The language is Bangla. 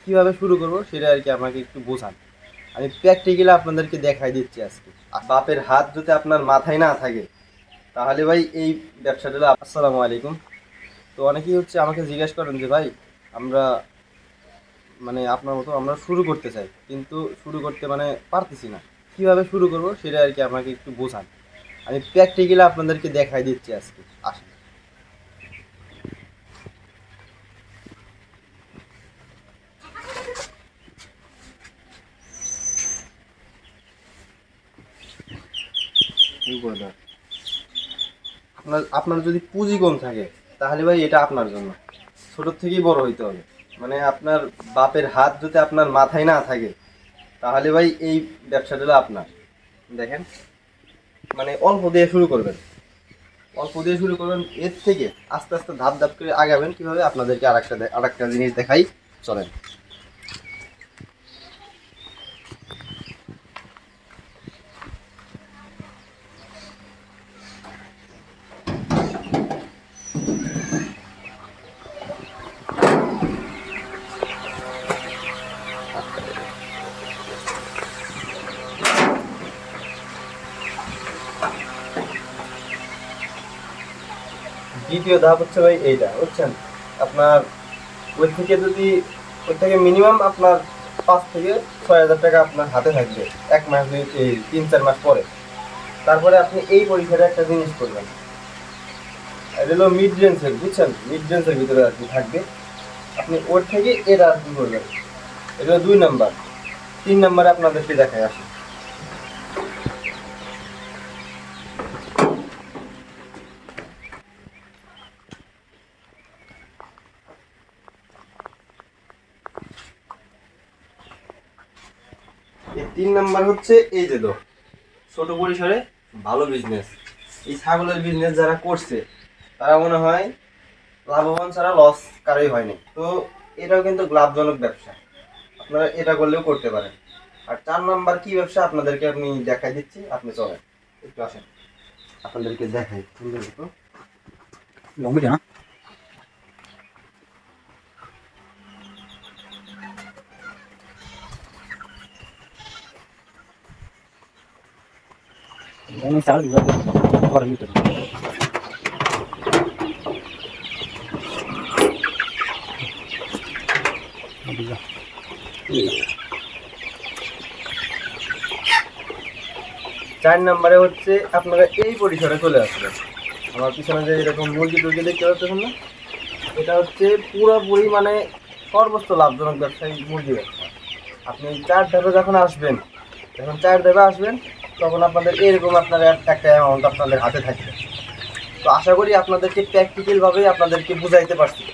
কীভাবে শুরু করব সেটা আর কি আমাকে একটু বোঝান। আমি প্র্যাকটিক্যালি আপনাদেরকে দেখাই দিচ্ছি আজকে। আর বাপের হাত যদি আপনার মাথায় না থাকে তাহলে ভাই এই ব্যবসাটা আসসালামু আলাইকুম। তো অনেকেই আমাকে জিজ্ঞেস করেন যে ভাই আমরা আপনার মতো আমরা শুরু করতে চাই, কিন্তু শুরু করতে পারতেছি না। কীভাবে শুরু করব সেটা আর কি আমাকে একটু বোঝান। আমি প্র্যাকটিক্যালি আপনাদেরকে দেখাই দিচ্ছি আজকে। আসেন। আপনার আপনার যদি পুঁজি কম থাকে তাহলে ভাই এটা আপনার জন্য ছোটোর থেকেই বড় হইতে হবে। আপনার বাপের হাত যদি আপনার মাথায় না থাকে তাহলে ভাই এই ব্যবসাটা হলো আপনার। দেখেন, অল্প দিয়ে শুরু করবেন, অল্প দিয়ে শুরু করবেন, এর থেকে আস্তে আস্তে ধাপ ধাপ করে আগাবেন। কীভাবে আপনাদেরকে আরেকটা জিনিস দেখাই, চলেন। দ্বিতীয় ধাপ হচ্ছে ভাই এইটা, বুঝছেন? আপনার ওই থেকে মিনিমাম আপনার 5 থেকে 6 হাজার টাকা আপনার হাতে থাকবে 1 মাস, এই 3-4 মাস পরে। তারপরে আপনি এই পরিসরে একটা জিনিস করবেন, এটা হলো মিড রেঞ্জের, বুঝছেন? মিড রেঞ্জের ভিতরে আর কি থাকবে। আপনি ওর থেকে এটা আর কি করবেন, এটা হলো 2 নাম্বার। 3 নাম্বারে আপনাদেরকে দেখায় আসে। এই 3 নাম্বার হচ্ছে এই যে ছোট পরিসরে ভালো বিজনেস। এই ছাগলের বিজনেস যারা করছে তারা মনে হয় লাভবান ছাড়া লস কারোই হয়নি। তো এটাও কিন্তু লাভজনক ব্যবসা, আপনারা এটা করলেও করতে পারেন। আর 4 নাম্বার কি ব্যবসা আপনাদেরকে আমি দেখাই দিচ্ছি, আপনি চলেন একটু আসেন, আপনাদেরকে দেখাই সুন্দর একটু। লম্বা না 4 নাম্বারে হচ্ছে আপনারা এই পরিসরে চলে আসবেন। আমার পিছনে যে এরকম মুরগি টুরগি দেখতে পাচ্ছেন না, এটা হচ্ছে পুরোপুরি সর্বোচ্চ লাভজনক ব্যবসায়ী মুরগি ব্যবসা। আপনি 4 ধাপে যখন আসবেন, যখন 4 ধাপে আসবেন তখন আপনাদের এরকম আপনার একটা অ্যামাউন্ট আপনাদের হাতে থাকবে। তো আশা করি আপনাদেরকে প্র্যাকটিক্যালভাবেই আপনাদেরকে বুঝাইতে পারছি।